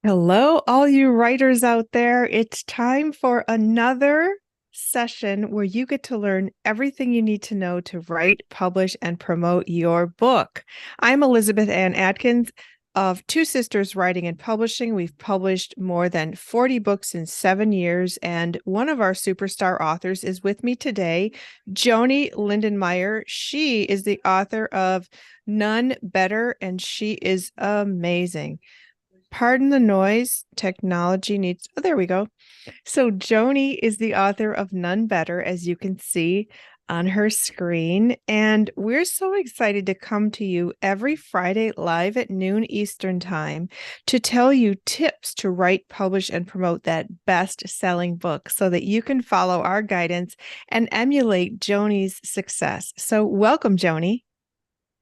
Hello, all you writers out there. It's time for another session where you get to learn everything you need to know to write, publish, and promote your book. I'm Elizabeth Ann Atkins of Two Sisters Writing and Publishing. We've published more than 40 books in 7 years, and one of our superstar authors is with me today, Joanie Lindenmeyer. She is the author of Nun Better, and she is amazing. Pardon the noise. Technology needs. Oh, there we go. So, Joanie is the author of Nun Better, as you can see on her screen. And we're so excited to come to you every Friday live at noon Eastern Time to tell you tips to write, publish, and promote that best selling book so that you can follow our guidance and emulate Joanie's success. So, welcome, Joanie.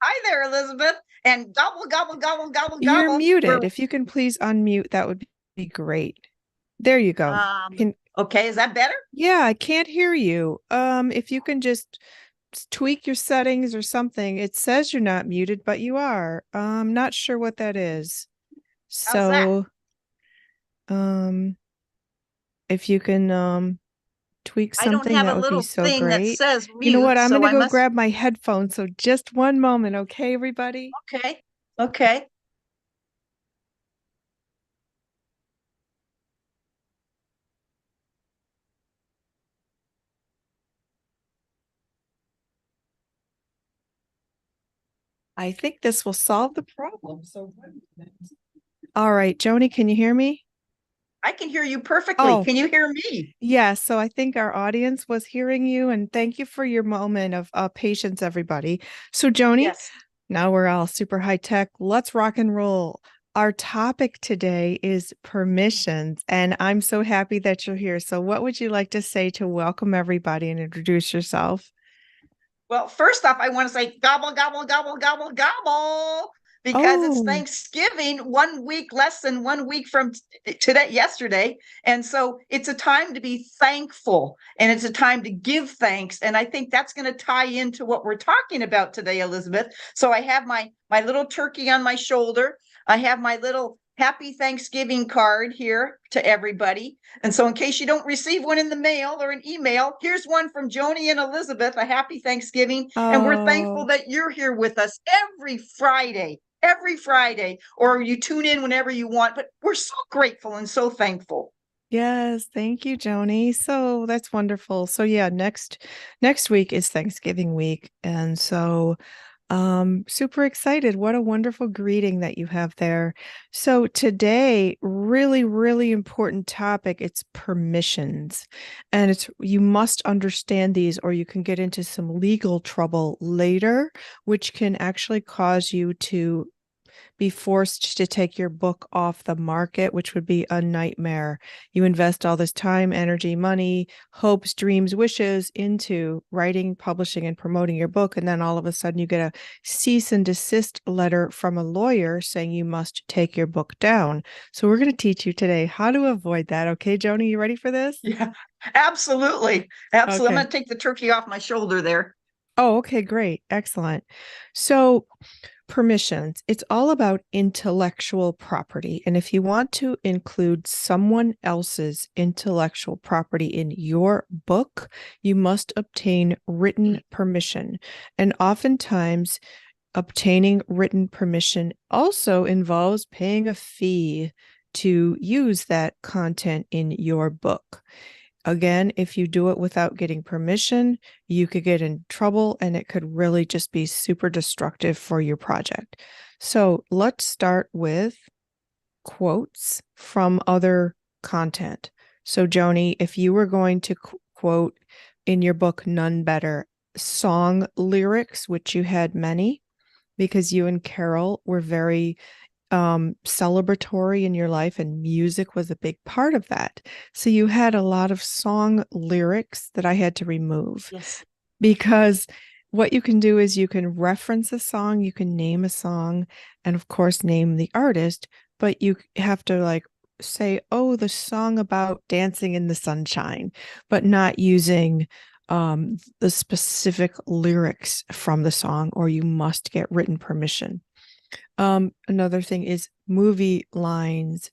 Hi there, Elizabeth. And gobble, gobble, gobble, gobble, You're gobble. muted. If you can please unmute, that would be great. There you go. Um, Can okay, is that better? Yeah, I can't hear you. If you can just tweak your settings or something. It says you're not muted, but you are. I'm not sure what that is. How's that? So, um, if you can tweak I don't something, have a that would be little so thing that great. says You know what? mute, I'm so gonna I go must. grab my headphones. So just one moment, okay, everybody? Okay, okay. I think this will solve the problem. So, all right, Joni, can you hear me? I can hear you perfectly. Oh, Can you hear me? yeah, so I think our audience was hearing you, and thank you for your moment of patience, everybody. So, Joni, Yes. now we're all super high tech. Let's rock and roll. Our topic today is permissions, and I'm so happy that you're here. So, what would you like to say to welcome everybody and introduce yourself? Well, first off, I want to say gobble, gobble, gobble, gobble, gobble, because it's Oh, Thanksgiving 1 week less than 1 week from today, yesterday. And so it's a time to be thankful and it's a time to give thanks. And I think that's going to tie into what we're talking about today, Elizabeth. So I have my little turkey on my shoulder. I have my little happy Thanksgiving card here to everybody. And so, in case you don't receive one in the mail or an email, here's one from Joanie and Elizabeth. A happy Thanksgiving. And we're thankful oh, that you're here with us every Friday, or you tune in whenever you want. But we're so grateful and so thankful. yes, thank you, Joni. So that's wonderful. So yeah, next week is Thanksgiving week, and so super excited. What a wonderful greeting that you have there. So today, really, really important topic. It's permissions. And you must understand these or you can get into some legal trouble later, which can actually cause you to be forced to take your book off the market, which would be a nightmare. You invest all this time, energy, money, hopes, dreams, wishes into writing, publishing, and promoting your book. And then all of a sudden you get a cease and desist letter from a lawyer saying you must take your book down. So we're going to teach you today how to avoid that. Okay, Joni, you ready for this? Yeah, absolutely. Absolutely. I'm Okay. going to take the turkey off my shoulder there. Oh, okay, great. Excellent. So, permissions, it's all about intellectual property. And if you want to include someone else's intellectual property in your book, you must obtain written permission. And oftentimes, obtaining written permission also involves paying a fee to use that content in your book. Again, if you do it without getting permission, you could get in trouble and it could really just be super destructive for your project. So let's start with quotes from other content. So, Joni, if you were going to quote in your book, None Better, song lyrics, which you had many, because you and Carol were very celebratory in your life, and music was a big part of that. So you had a lot of song lyrics that I had to remove Yes. because what you can do is you can reference a song, you can name a song, and of course, name the artist, but you have to like say, oh, the song about dancing in the sunshine, but not using the specific lyrics from the song, or you must get written permission. Another thing is movie lines.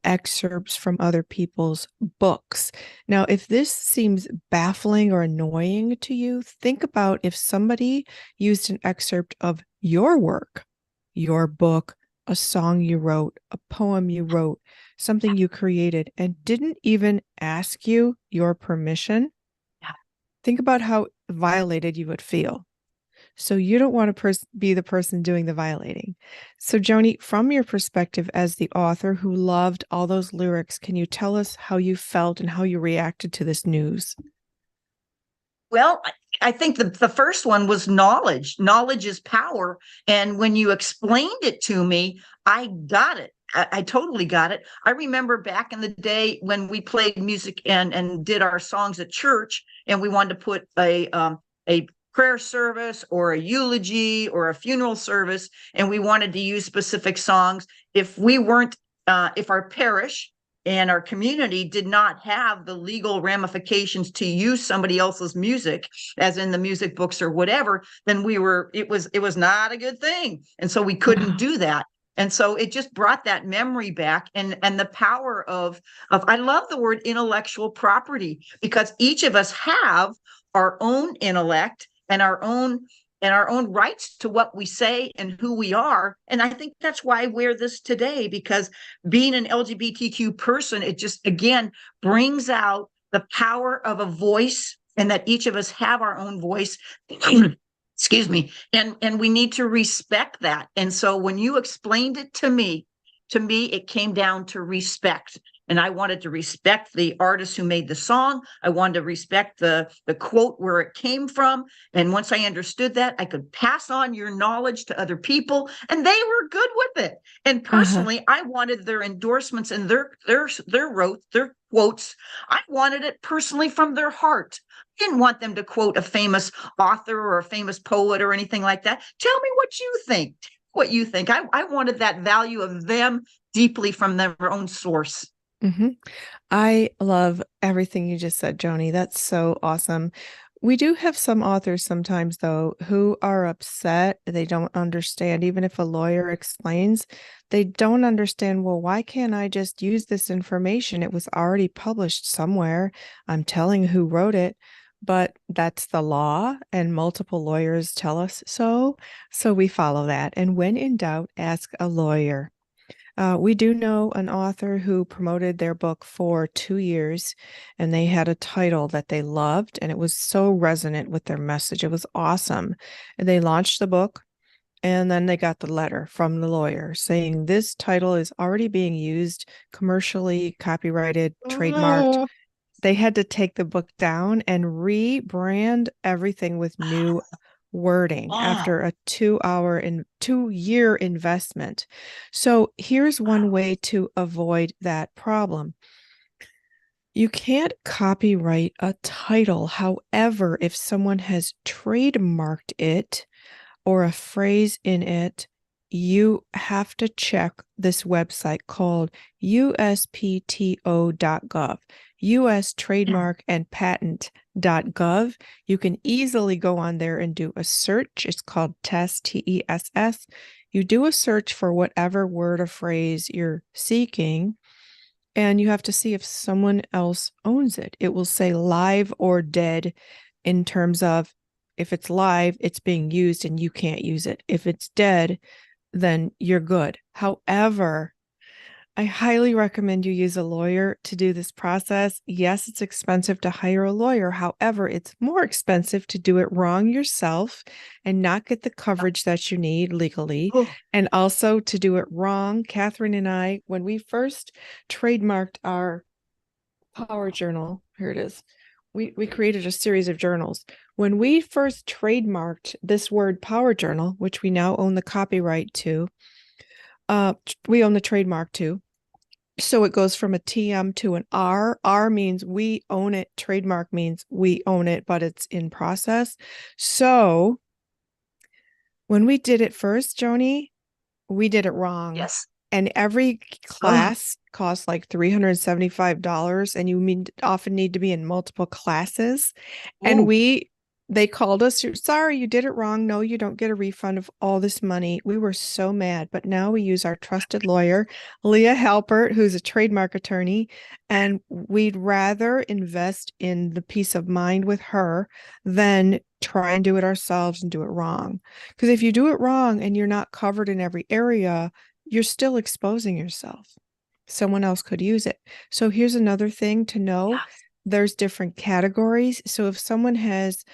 excerpts from other people's books. Now, if this seems baffling or annoying to you, think about if somebody used an excerpt of your work, your book, a song you wrote, a poem you wrote, something you created, and didn't even ask you your permission. Think about how violated you would feel. So you don't want to be the person doing the violating. So Joanie, from your perspective as the author who loved all those lyrics, can you tell us how you felt and how you reacted to this news? Well, I think the first one was knowledge. Knowledge is power. And when you explained it to me, I got it. I totally got it. I remember back in the day when we played music and did our songs at church, and we wanted to put a prayer service or a eulogy or a funeral service, and we wanted to use specific songs. If we weren't, if our parish and our community did not have the legal ramifications to use somebody else's music, as in the music books or whatever, then it was not a good thing. And so we couldn't do that. And so it just brought that memory back, and the power of I love the word intellectual property, because each of us have our own intellect and our own rights to what we say and who we are. And I think that's why I wear this today, because being an LGBTQ person, it just again brings out the power of a voice, and that each of us have our own voice. Excuse me. And we need to respect that. And so when you explained it to me, it came down to respect. And I wanted to respect the artist who made the song. I wanted to respect the quote, where it came from. And once I understood that, I could pass on your knowledge to other people, and they were good with it. And personally, I wanted their endorsements and their quotes. I wanted it personally from their heart. I didn't want them to quote a famous author or a famous poet or anything like that. Tell me what you think. I wanted that value of them deeply from their own source. Mm-hmm. I love everything you just said, Joanie. That's so awesome. We do have some authors sometimes, though, who are upset. They don't understand, even if a lawyer explains, they don't understand, well, why can't I just use this information? It was already published somewhere. I'm telling who wrote it, but that's the law, and multiple lawyers tell us so. So we follow that. And when in doubt, ask a lawyer. We do know an author who promoted their book for 2 years, and they had a title that they loved, and it was so resonant with their message. It was awesome. And they launched the book, and then they got the letter from the lawyer saying this title is already being used commercially, copyrighted, trademarked. They had to take the book down and rebrand everything with new wording after a 2-year investment. So here's one way to avoid that problem. You can't copyright a title. However, if someone has trademarked it or a phrase in it, you have to check this website called uspto.gov. U.S. Trademark and Patent.gov. You can easily go on there and do a search. It's called TESS, TESS. You do a search for whatever word or phrase you're seeking, and you have to see if someone else owns it. It will say live or dead in terms of if it's live, it's being used and you can't use it. If it's dead, then you're good. However, I highly recommend you use a lawyer to do this process. Yes, it's expensive to hire a lawyer. However, it's more expensive to do it wrong yourself and not get the coverage that you need legally. And also to do it wrong. Catherine and I, when we first trademarked our Power Journal, here it is. We created a series of journals. When we first trademarked this word Power Journal, which we now own the copyright to, we own the trademark too. So it goes from a TM to an R. R means we own it. Trademark means we own it, but it's in process. So when we did it first, Joanie, we did it wrong. Yes. And every class costs like $375, and you often need to be in multiple classes. And we They called us, sorry, you did it wrong. No, you don't get a refund of all this money. We were so mad, but now we use our trusted lawyer, Leah Halpert, who's a trademark attorney, and we'd rather invest in the peace of mind with her than try and do it ourselves and do it wrong. Because if you do it wrong and you're not covered in every area, you're still exposing yourself. Someone else could use it. So here's another thing to know. There's different categories. So if someone has,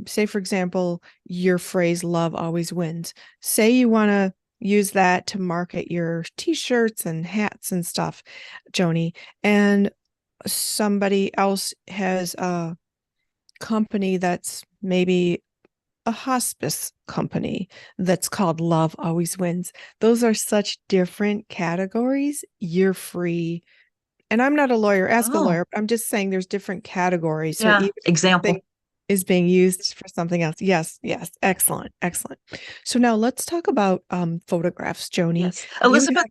say, for example, your phrase, love always wins. Say you want to use that to market your t-shirts and hats and stuff, Joanie, and somebody else has a company that's maybe a hospice company that's called Love Always Wins. Those are such different categories. You're free. And I'm not a lawyer, ask a Oh, lawyer. I'm just saying there's different categories. So yeah. even if Example. something is being used for something else. Yes, yes. Excellent, excellent. So now let's talk about photographs, Joanie. Yes. Elizabeth,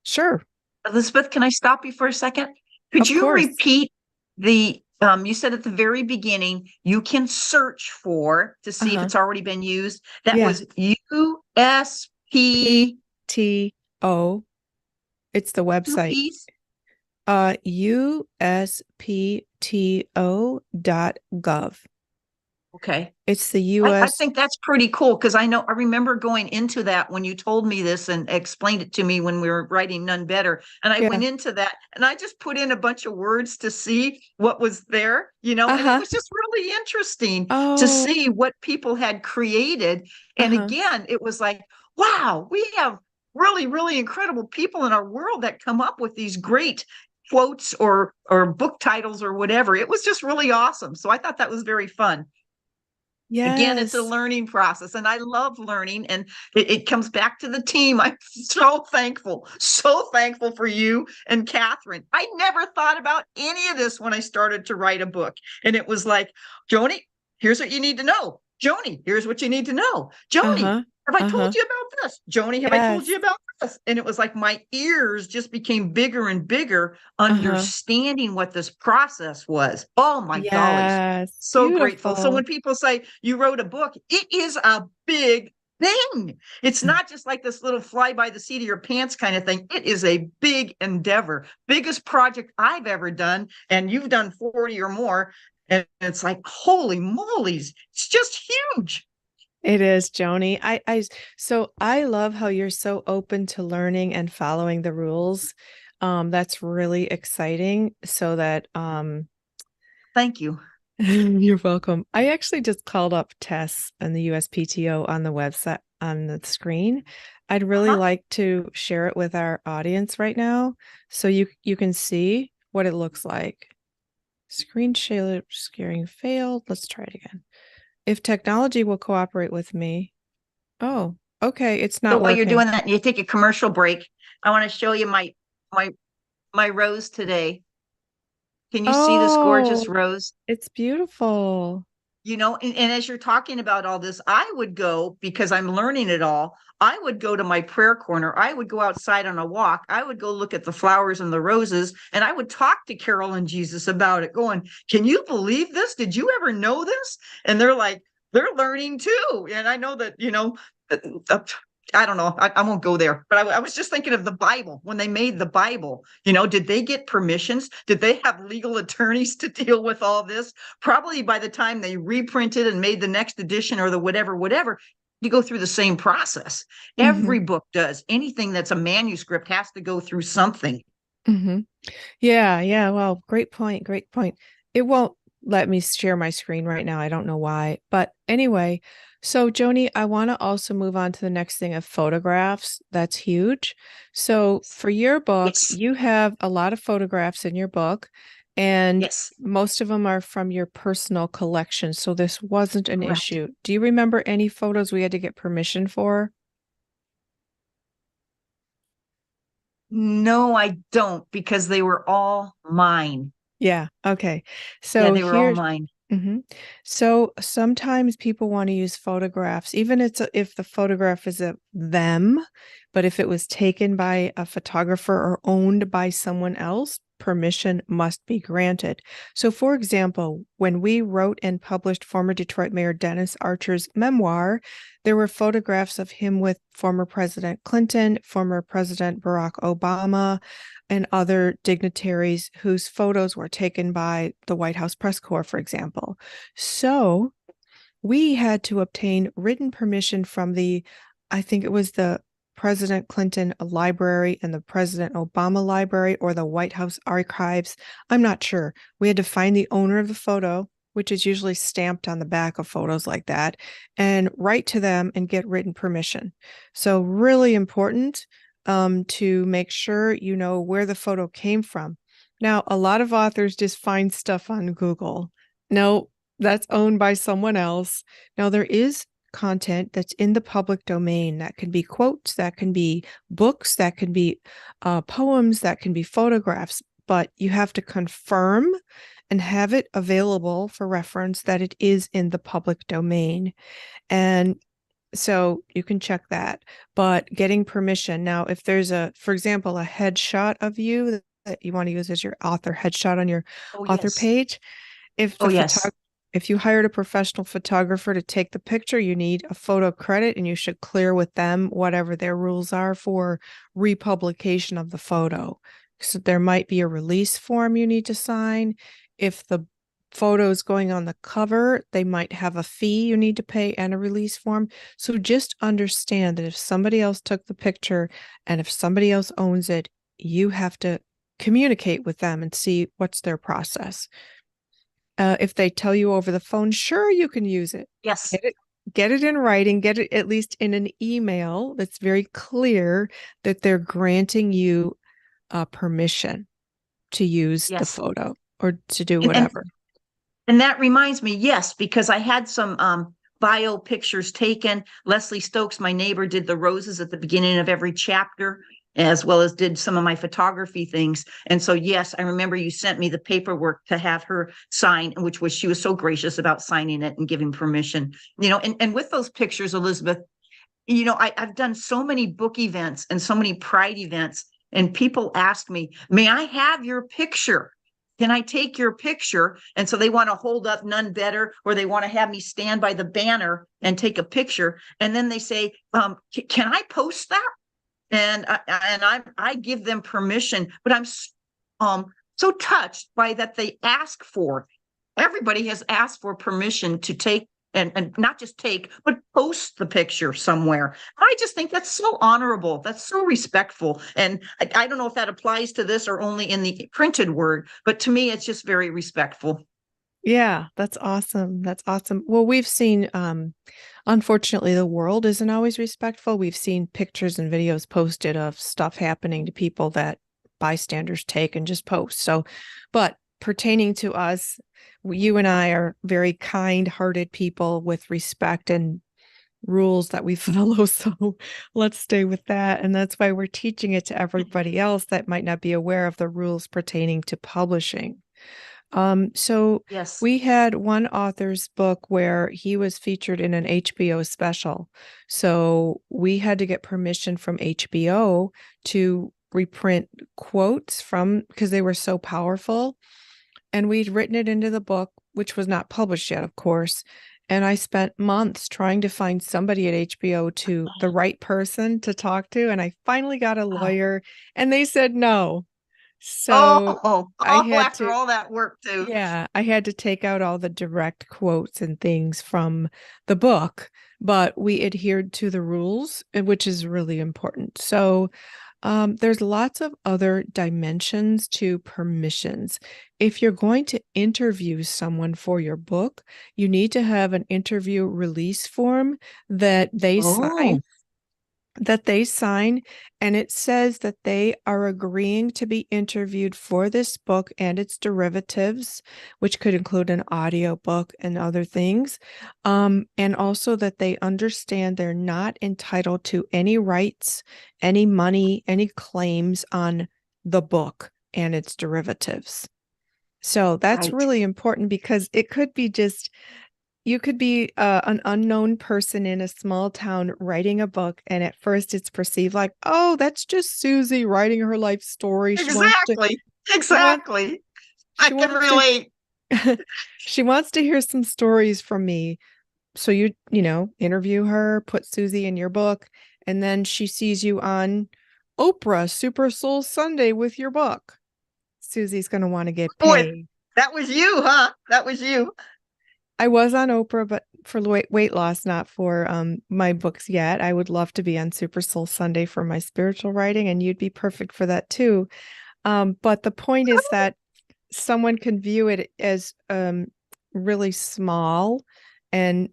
Sure, Elizabeth, can I stop you for a second? Could of you course. repeat you said at the very beginning, you can search for to see if Uh-huh. it's already been used. That Yeah. was USP. PTO. It's the Two website. P's. USPTO.gov. Okay. It's the I US. think that's pretty cool because I remember going into that when you told me this and explained it to me when we were writing None Better. And I Yeah. went into that and I just put in a bunch of words to see what was there, and it Uh-huh. was just really interesting to Oh, see what people had created. And uh-huh. again, it was like, wow, we have really, really incredible people in our world that come up with these great quotes or book titles or whatever. It was just really awesome. So I thought that was very fun. Again, it's a Yes. learning process, and I love learning. And it comes back to the team. I'm so thankful for you and Catherine. I never thought about any of this when I started to write a book. And it was like, Joni, here's what you need to know. Joni, here's what you need to know. Joni, Uh-huh. have I told Uh-huh. you about this? Joni, have I told Yes. you about this? And it was like my ears just became bigger and bigger, Uh-huh. understanding what this process was. Oh my gollies. Yes. So grateful. So Beautiful. when people say you wrote a book, it is a big thing. It's not just like this little fly by the seat of your pants kind of thing. It is a big endeavor, biggest project I've ever done. And you've done 40 or more. And it's like, holy moly's, it's just huge. It is, Joni. So I love how you're so open to learning and following the rules. That's really exciting so that Thank you. you're welcome. I actually just called up Tess and the USPTO on the website on the screen. I'd really Uh-huh. like to share it with our audience right now so you can see what it looks like. Screen sharing failed. Let's try it again. If technology will cooperate with me. Oh, okay, it's So not while you're working. doing that and you take a commercial break, I want to show you my my rose today. Can you see this Oh, gorgeous rose? it's beautiful. And as you're talking about all this, I would go because I'm learning it all. I would go to my prayer corner. I would go outside on a walk. I would go look at the flowers and the roses, and I would talk to Carol and Jesus about it, going, can you believe this? Did you ever know this? And they're like, they're learning too. And I know that, uh, I don't know. I won't go there. But I was just thinking of the Bible when they made the Bible. Did they get permissions? Did they have legal attorneys to deal with all this? Probably by the time they reprinted and made the next edition or the whatever, you go through the same process. Hmm. Every book does. Anything that's a manuscript has to go through something. Hmm. Yeah, yeah. Well, great point. Great point. It won't let me share my screen right now. I don't know why. But anyway, so Joni, I want to also move on to the next thing of photographs. That's huge. So for your book, Yes. you have a lot of photographs in your book, and Yes. most of them are from your personal collection. So this wasn't an Correct. issue. Do you remember any photos we had to get permission for? No, I don't, because they were all mine. Yeah. Okay. Yeah, So they were all here, mine. mhm. So sometimes people want to use photographs, even if the photograph is of them, but if it was taken by a photographer or owned by someone else, permission must be granted. So, for example, when we wrote and published former Detroit Mayor Dennis Archer's memoir, there were photographs of him with former President Clinton, former President Barack Obama, and other dignitaries whose photos were taken by the White House press corps, for example. So we had to obtain written permission from I think it was the President Clinton Library and the President Obama Library or the White House Archives. I'm not sure. We had to find the owner of the photo, which is usually stamped on the back of photos like that, and write to them and get written permission. So really important to make sure you know where the photo came from. Now, a lot of authors just find stuff on Google. No, that's owned by someone else. Now, there is content that's in the public domain. That can be quotes, that can be books, that can be poems, that can be photographs, but you have to confirm and have it available for reference that it is in the public domain. And so you can check that, but getting permission. Now, if there's for example, a headshot of you that you want to use as your author headshot on your author page, if if you hired a professional photographer to take the picture, you need a photo credit and you should clear with them whatever their rules are for republication of the photo. So there might be a release form you need to sign. If the photo is going on the cover, they might have a fee you need to pay and a release form. So just understand that if somebody else took the picture and if somebody else owns it, you have to communicate with them and see what's their process. If they tell you over the phone, sure, you can use it. Yes. Get it in writing, get it at least in an email that's very clear that they're granting you permission to use the photo or to do whatever. And that reminds me, yes, because I had some bio pictures taken. Leslie Stokes, my neighbor, did the roses at the beginning of every chapter, as well as did some of my photography things. And so, yes, I remember you sent me the paperwork to have her sign, she was so gracious about signing it and giving permission, and with those pictures, Elizabeth, I've done so many book events and so many Pride events, and people ask me, may I have your picture? Can I take your picture? And so they want to hold up Nun Better, or they want to have me stand by the banner and take a picture. And then they say, can I post that? And I give them permission, but I'm so touched by that they ask for. Everybody has asked for permission to take and not just take, but post the picture somewhere. I just think that's so honorable. That's so respectful. And I don't know if that applies to this or only in the printed word, but to me, it's just very respectful. Yeah, that's awesome. That's awesome. Well, we've seen, unfortunately, the world isn't always respectful. We've seen pictures and videos posted of stuff happening to people that bystanders take and just post. So, but pertaining to us, you and I are very kind-hearted people with respect and rules that we follow. So let's stay with that. And that's why we're teaching it to everybody else that might not be aware of the rules pertaining to publishing. So yes, we had one author's book where he was featured in an HBO special. So we had to get permission from HBO to reprint quotes because they were so powerful. And we'd written it into the book, which was not published yet, of course. And I spent months trying to find somebody at HBO the right person to talk to. And I finally got a lawyer and they said no. So I had after all that work too. Yeah, I had to take out all the direct quotes and things from the book, but we adhered to the rules, which is really important. So there's lots of other dimensions to permissions. If you're going to interview someone for your book, you need to have an interview release form that they sign, and it says that they are agreeing to be interviewed for this book and its derivatives, which could include an audio book and other things, and also that they understand they're not entitled to any rights, any money, any claims on the book and its derivatives. So that's really important because it could be you could be an unknown person in a small town writing a book, and at first it's perceived like, oh, that's just Susie writing her life story. Exactly. She wants Exactly. I she can wants to relate. she wants to hear some stories from me. So you interview her, put Susie in your book, and then she sees you on Oprah Super Soul Sunday with your book. Susie's going to want to get Boy, paid. that was you, huh? That was you. I was on Oprah, but for weight loss, not for my books yet. I would love to be on Super Soul Sunday for my spiritual writing, and you'd be perfect for that too. But the point is that someone can view it as really small and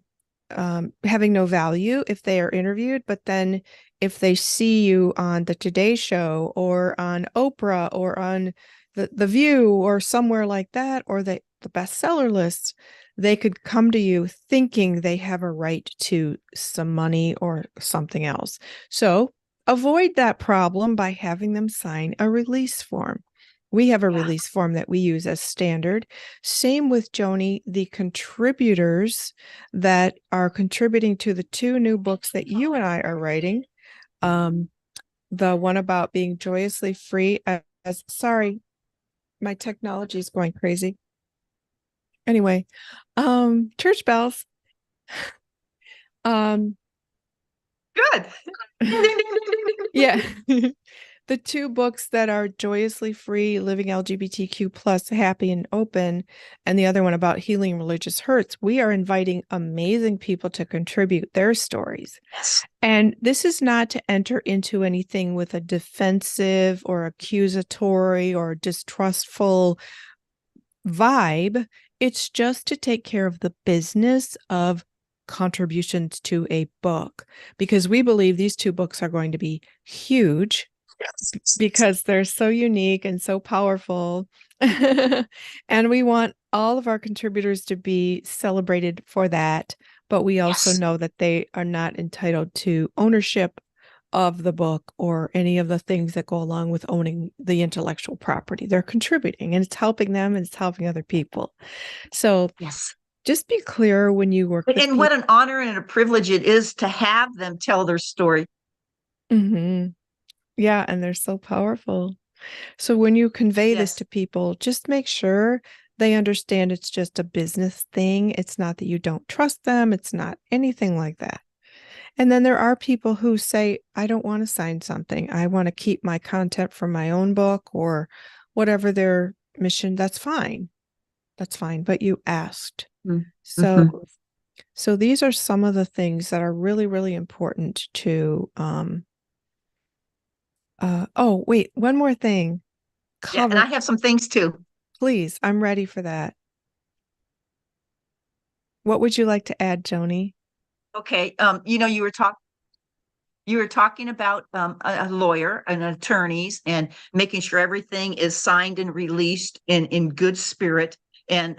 having no value if they are interviewed. But then if they see you on the Today Show or on Oprah or on the View or somewhere like that, or the bestseller list, they could come to you thinking they have a right to some money or something else. So avoid that problem by having them sign a release form. We have a Yeah. release form that we use as standard. Same with Joanie, the contributors that are contributing to the 2 new books that you and I are writing. The one about being joyously free. Sorry, my technology is going crazy. Anyway, church bells. Um, Good. Ding, ding, ding, ding, ding, ding. yeah. The 2 books that are joyously free, living LGBTQ plus happy and open, and the other one about healing religious hurts. We are inviting amazing people to contribute their stories. Yes. And this is not to enter into anything with a defensive or accusatory or distrustful vibe. It's just to take care of the business of contributions to a book, because we believe these 2 books are going to be huge Yes. because they're so unique and so powerful. And we want all of our contributors to be celebrated for that. But we also Yes. know that they are not entitled to ownership of the book or any of the things that go along with owning the intellectual property. They're contributing and it's helping them and it's helping other people. So Yes. just be clear when you work with And what people. an honor and a privilege it is to have them tell their story. Mm-hmm. Yeah, and they're so powerful. So when you convey this Yes. to people, just make sure they understand it's just a business thing. It's not that you don't trust them. It's not anything like that. And then there are people who say, I don't want to sign something. I want to keep my content from my own book or whatever their mission. That's fine. That's fine. But you asked. Mm-hmm. So these are some of the things that are really, really important to oh, wait, one more thing. Yeah, and I Cover, have some things too. please. I'm ready for that. What would you like to add, Joanie? Okay. You were talking about a lawyer and attorneys and making sure everything is signed and released in good spirit. And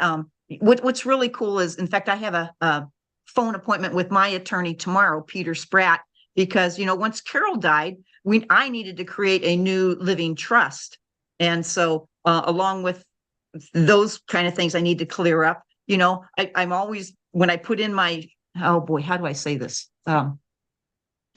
what's really cool is, in fact, I have a phone appointment with my attorney tomorrow, Peter Spratt, because once Carol died, I needed to create a new living trust, and so along with those kind of things, I need to clear up. I'm always, when I put in my, oh boy, how do I say this?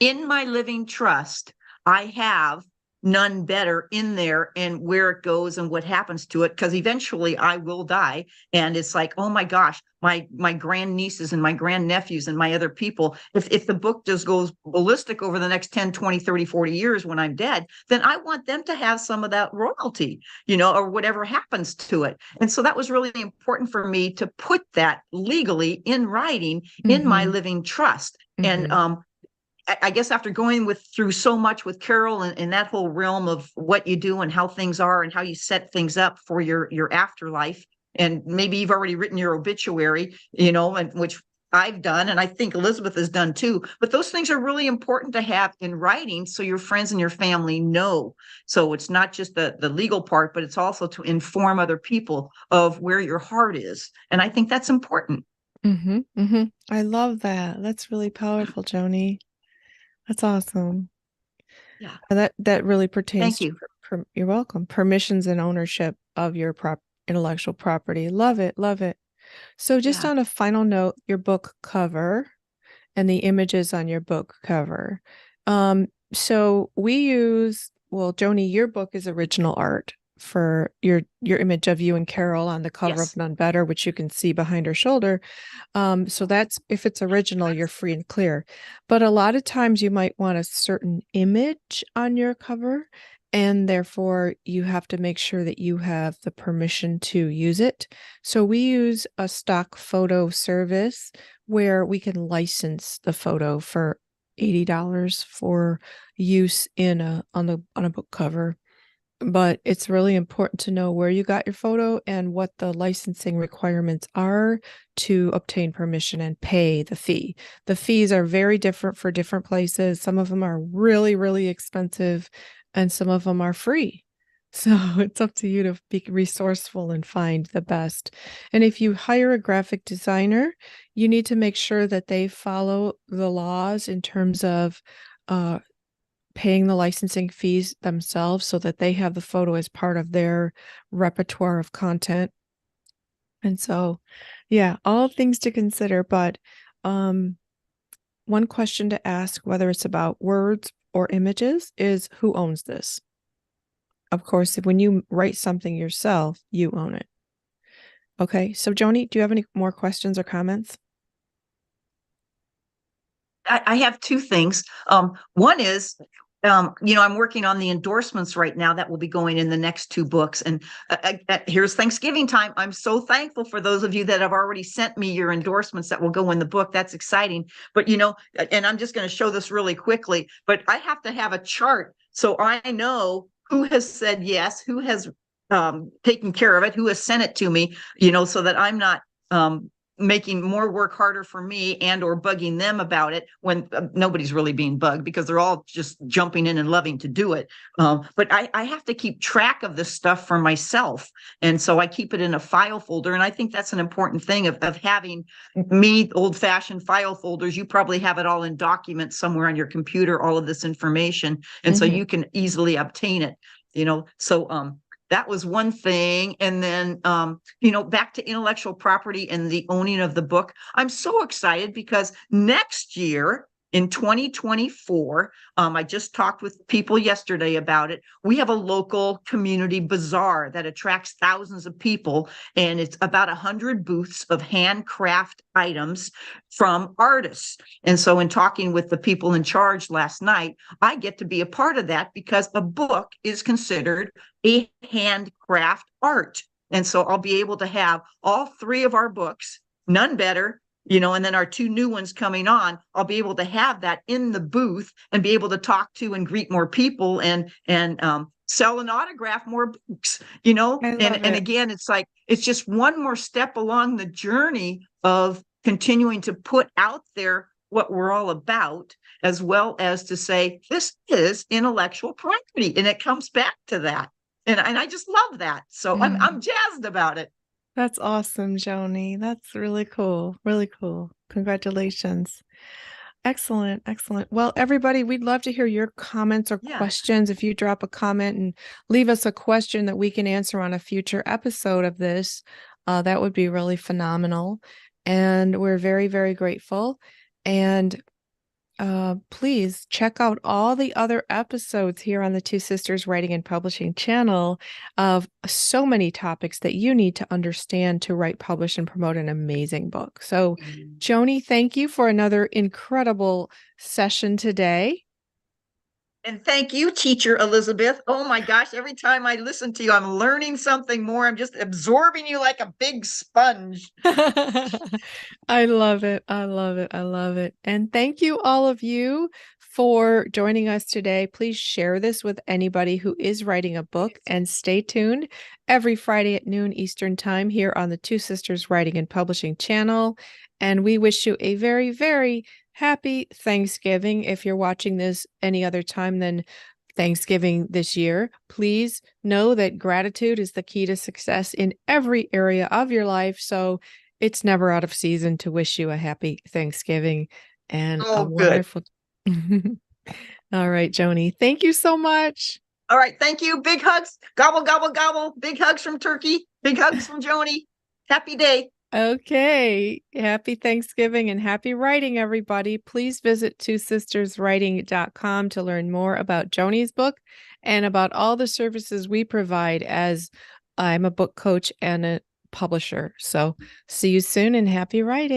In my living trust, I have None Better in there and where it goes and what happens to it, because eventually I will die. And it's like, oh my gosh, my grandnieces and my grandnephews and my other people, if the book just goes ballistic over the next 10, 20, 30, 40 years when I'm dead, then I want them to have some of that royalty, or whatever happens to it. And so that was really important for me to put that legally in writing in my Mm-hmm. living trust. And Mm-hmm. I guess after going through so much with Carol and that whole realm of what you do and how things are and how you set things up for your afterlife, and maybe you've already written your obituary, and which I've done, and I think Elizabeth has done too. But those things are really important to have in writing so your friends and your family know. So it's not just the legal part, but it's also to inform other people of where your heart is. And I think that's important. Mm-hmm. Mm-hmm. I love that. That's really powerful, Joanie. That's awesome. Yeah. And that really pertains Thank to you. you're welcome. Permissions and ownership of your intellectual property. Love it, love it. So just Yeah. on a final note, your book cover and the images on your book cover. So we use, well, Joanie, your book is original art for your image of you and Carol on the cover Yes. of Nun Better, which you can see behind her shoulder. So that's, if it's original, you're free and clear. But a lot of times you might want a certain image on your cover, and therefore you have to make sure that you have the permission to use it. So we use a stock photo service where we can license the photo for $80 for use in on a book cover. But it's really important to know where you got your photo and what the licensing requirements are to obtain permission and pay the fee. The fees are very different for different places. Some of them are really, really expensive, and some of them are free. So it's up to you to be resourceful and find the best. And if you hire a graphic designer, you need to make sure that they follow the laws in terms of paying the licensing fees themselves so that they have the photo as part of their repertoire of content. And so, yeah, all things to consider. But one question to ask, whether it's about words or images, is who owns this? Of course, when you write something yourself, you own it. Okay, so Joanie, do you have any more questions or comments? I have two things. One is, I'm working on the endorsements right now that will be going in the next two books. And here's Thanksgiving time. I'm so thankful for those of you that have already sent me your endorsements that will go in the book. That's exciting. But, and I'm just going to show this really quickly, but I have to have a chart so I know who has said yes, who has taken care of it, who has sent it to me, so that I'm not making more work harder for me and or bugging them about it when nobody's really being bugged because they're all just jumping in and loving to do it. But I have to keep track of this stuff for myself. And so I keep it in a file folder. And I think that's an important thing of having me old fashioned file folders. You probably have it all in documents somewhere on your computer, all of this information. And so you can easily obtain it, so that was one thing. And then, back to intellectual property and the owning of the book. I'm so excited because next year in 2024, I just talked with people yesterday about it. We have a local community bazaar that attracts thousands of people. And it's about 100 booths of handcraft items from artists. And so in talking with the people in charge last night, I get to be a part of that because a book is considered a handcraft art. And so I'll be able to have all three of our books, None Better, and then our two new ones coming on. I'll be able to have that in the booth and be able to talk to and greet more people and sell and autograph more books, and again, it's just one more step along the journey of continuing to put out there what we're all about, as well as to say, this is intellectual property. And it comes back to that. And I just love that. So I'm jazzed about it. That's awesome, Joanie. That's really cool. Really cool. Congratulations. Excellent. Excellent. Well, everybody, we'd love to hear your comments or questions. If you drop a comment and leave us a question that we can answer on a future episode of this, that would be really phenomenal. And we're very, very grateful. And please check out all the other episodes here on the Two Sisters Writing and Publishing channel of so many topics that you need to understand to write, publish, and promote an amazing book. So, Joanie, thank you for another incredible session today. And thank you, Teacher Elizabeth. Oh my gosh, every time I listen to you, I'm learning something more. I'm just absorbing you like a big sponge. I love it. I love it. I love it. And thank you, all of you, for joining us today. Please share this with anybody who is writing a book, and stay tuned every Friday at noon Eastern Time here on the Two Sisters Writing and Publishing channel. And we wish you a very, very happy Thanksgiving. If you're watching this any other time than Thanksgiving this year, please know that gratitude is the key to success in every area of your life. So it's never out of season to wish you a happy Thanksgiving and a wonderful. All right, Joanie, thank you so much. All right. Thank you. Big hugs. Gobble, gobble, gobble. Big hugs from Turkey. Big hugs from Joanie. Happy day. Okay. Happy Thanksgiving and happy writing, everybody. Please visit twosisterswriting.com to learn more about Joanie's book and about all the services we provide, as I'm a book coach and a publisher. So see you soon and happy writing.